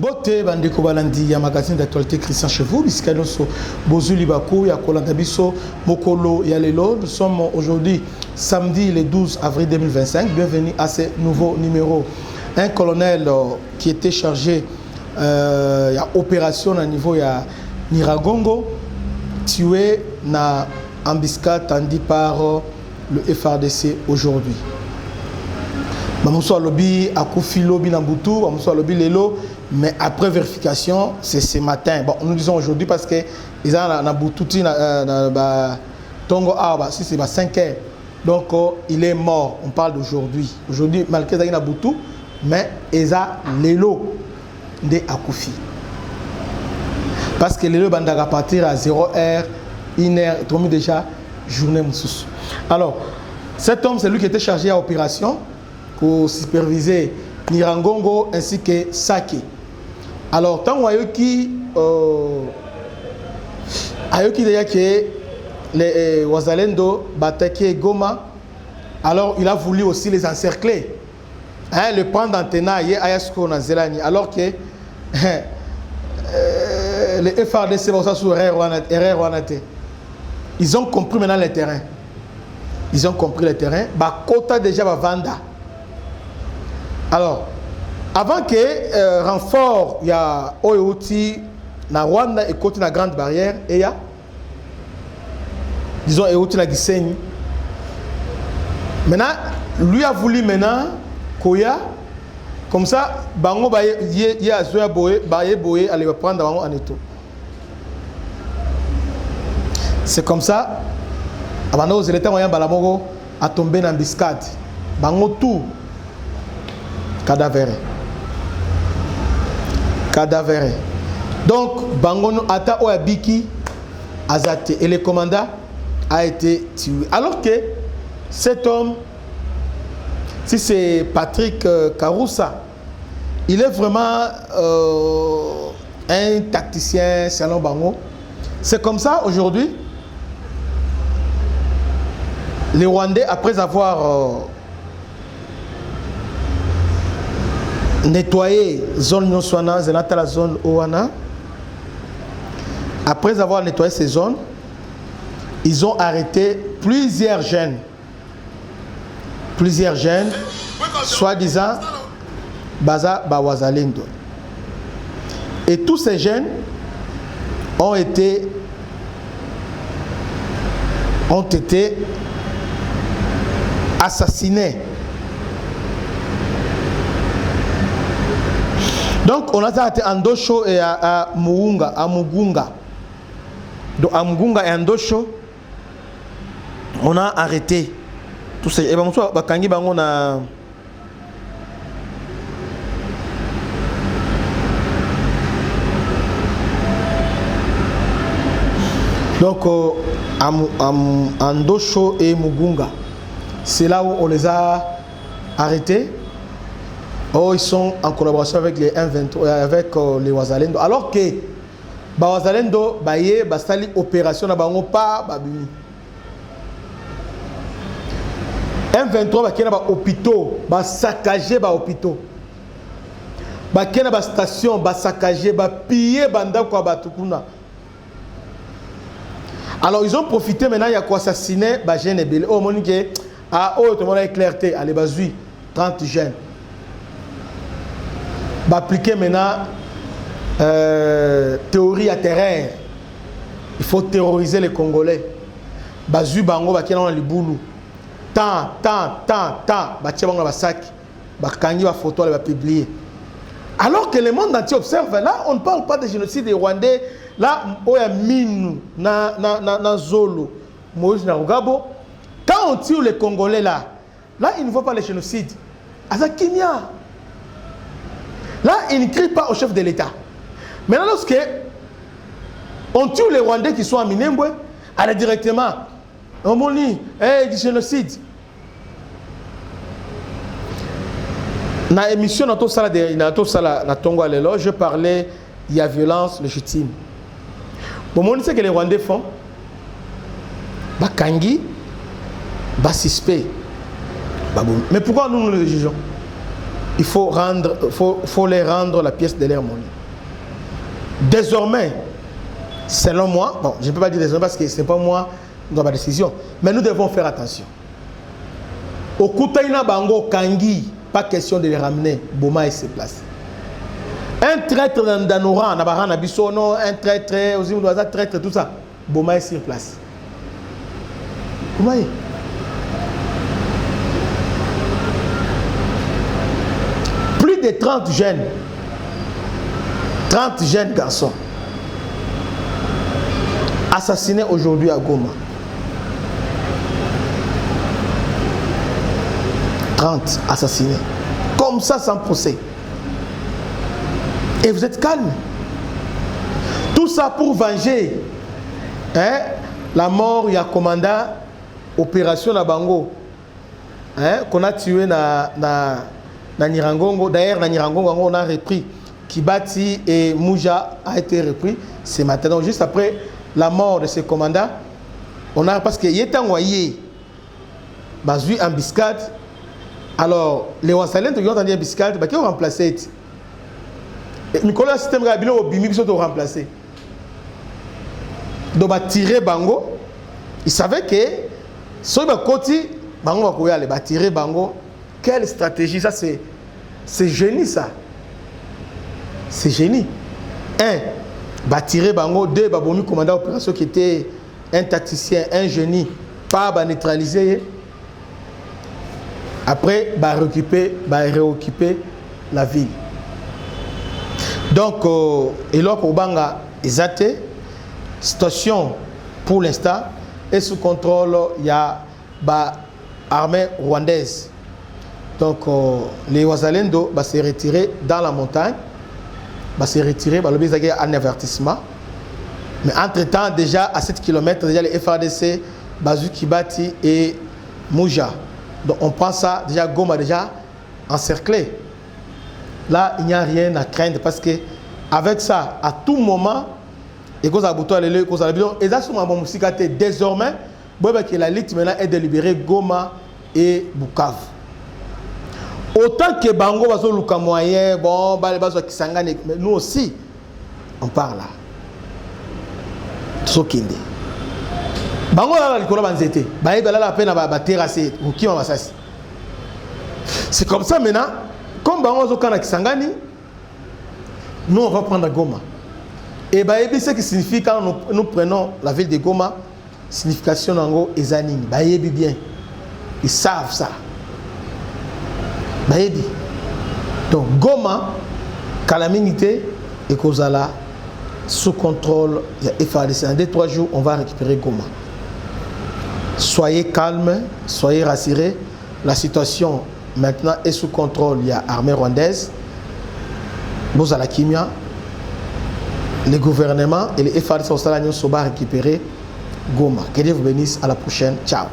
Bote bandeko balandi ya magazine d'actualité Christian chez vous biska noso bozuli bako ya kolanda biso mokolo ya lelo. Nous sommes aujourd'hui samedi le 12 avril 2025. Bienvenue à ce nouveau numéro. Un colonel qui était chargé ya opération à niveau ya Niragongo tué na embuscade tendue par le FARDC aujourd'hui. Bamuso alobi akufi lobi na butu, bamuso alobi lelo, mais après vérification, c'est ce matin. Bon, nous disons aujourd'hui parce que ils ont na butu na tongo arba, si c'est 5 heures. Donc il est mort. On parle d'aujourd'hui. Aujourd'hui, malgré ça na butu, mais ils ont lelo de akufi. Parce que lelo bandaka partir à 0h, 1h, tombé déjà journée moussous. Alors, cet homme, c'est lui qui était chargé à l'opération pour superviser Niragongo ainsi que Sake. Alors, tant que Ayoki déjà que les Wazalendo bataquaient Goma, alors il a voulu aussi les encercler. Hein, le prendre en tenant Ayasko na Zelani, alors que les FARDC vont sur erreur. Ils ont compris maintenant le terrain. Ils ont compris le terrain. Bakota déjà va vendre. Alors, avant que renfort, il y a Oyoti, na Rwanda et côté la grande barrière, et il y a, disons, Oyoti la Gisenyi. Maintenant, lui a voulu maintenant, Koya, comme ça, Bango y a Zoya Boye, allez prendre Bango en étau. C'est comme ça, avant que les États moyens Balamogo a tombé dans l'embuscade. Bango tout. Cadavéré. Donc, Bangono Ata Oyabiki Azate et le commandant a été tué. Alors que cet homme, si c'est Patrick Karoussa, il est vraiment un tacticien selon Bango. C'est comme ça aujourd'hui, les Rwandais, après avoir nettoyer zone Nyoswana, la zone Oana. Après avoir nettoyé ces zones, ils ont arrêté plusieurs jeunes. Soi-disant, Baza Bawazalendo. Et tous ces jeunes ont été assassinés. Donc on a été à Ndosho et à Mugunga, Donc à Mugunga et à Ndosho, on a arrêté tous ces. Et ben on a donc à Ndosho et Mugunga, c'est là où on les a arrêtés. Oh, ils sont en collaboration avec les M23, avec les Wazalendo. Alors que Wazalendo, bastali opération na bango pas babini. M23 bakena ba hôpitaux, ba saccager ba hôpitaux. Bakena ba station, ba saccager, ba piller banda kwa batukuna. Alors ils ont profité maintenant, il y a quoi assassiner ba jeune ebele. Oh monique ah oh tout le monde a clarté, allez bazui 30 jeunes. Appliquer maintenant théorie à terrain. Il faut terroriser les Congolais. Bazu bango bakena na libulu. Tant. Batia bango basak. Bakangi ba photo ba publier. Alors que le monde entier observe, là on ne parle pas de génocide des Rwandais. Là oya minu na Zolo, Moïse na Rugabo. Quand on tue les Congolais là il ne faut pas le génocide. Azakinia. Là, il ne crie pas au chef de l'État. Maintenant, lorsque on tue les Rwandais qui sont à Minembwe, allez directement, on dit, du génocide. Dans l'émission, je parlais, il y a violence légitime. Bon, on sait que les Rwandais font, 'Ba suspect. Mais pourquoi nous le jugeons? il faut les rendre la pièce de leur monnaie. Désormais, selon moi, bon, je ne peux pas dire désormais parce que ce n'est pas moi dans ma décision, mais nous devons faire attention. Au Koutaïna Bango Kangi, pas question de les ramener. Boma et ses places. Un traître dans nos rangs, un traître, aussi un traître, tout ça. Boma est sur place. Comment est? Plus de 30 jeunes garçons assassinés aujourd'hui à Goma. 30 assassinés. Comme ça, sans procès. Et vous êtes calme. Tout ça pour venger la mort, il y a commandant opération na Bango qu'on a tué na Nirangongo. D'ailleurs, na Nirangongo, on a repris. Kibati et Mouja a été repris ce matin. Donc, juste après la mort de ces commandants, on a, parce qu'il était envoyé Bazui embuscade. Alors, les Wassalens qui ont entendu embuscade, qui ont remplacé. Nicolas système Rabino au Bimi qui ont remplacé. Donc, va tirer Bango. Il savait que sur le côté, Bango va tirer Bango. Quelle stratégie, ça c'est génie ça. C'est génie. Un, va tirer Bango. Deux, va bomber commandant opération qui était un tacticien, un génie, pas va neutraliser. Après, va réoccuper la ville. Donc, et là, pour Banga, Izate, situation pour l'instant est sous contrôle. Il y a l'armée rwandaise. Donc, les Ouazalendo va se retirer dans la montagne, va se retirer, va le un avertissement. Mais entre-temps, déjà à 7 km, déjà les FARDC, Bazou Kibati et Mouja. Donc, on prend ça, déjà Goma déjà encerclé. Là, il n'y a rien à craindre parce que avec ça, à tout moment, et qu'on a bouton les qu'on a bidon, et ça sur ma musique désormais, que la lutte maintenant est de libérer Goma et Bukavu. Autant que Bango va sur le moyen, bon, mais nous aussi, on parle là. Sokinde. Bango là, le colon banzete. Bango là, la peine à terrasser ou qui m'a massacré. C'est comme ça maintenant. Comme Bango Zokana Kisangani, nous on va prendre Goma. Et Bayebi, ce qui signifie quand nous prenons la ville de Goma, signification nango ezanini. Bayebi bien. Ils savent ça. Bayebi. Donc Goma, calamité et Kozala sous contrôle. Il y a FARDC. En 2-3 jours, on va récupérer Goma. Soyez calmes, soyez rassurés. La situation maintenant est sous contrôle. Il y a l'armée rwandaise, Bozala Kimia, le gouvernement et les FARDC sont récupérer Goma. Que Dieu vous bénisse. À la prochaine. Ciao.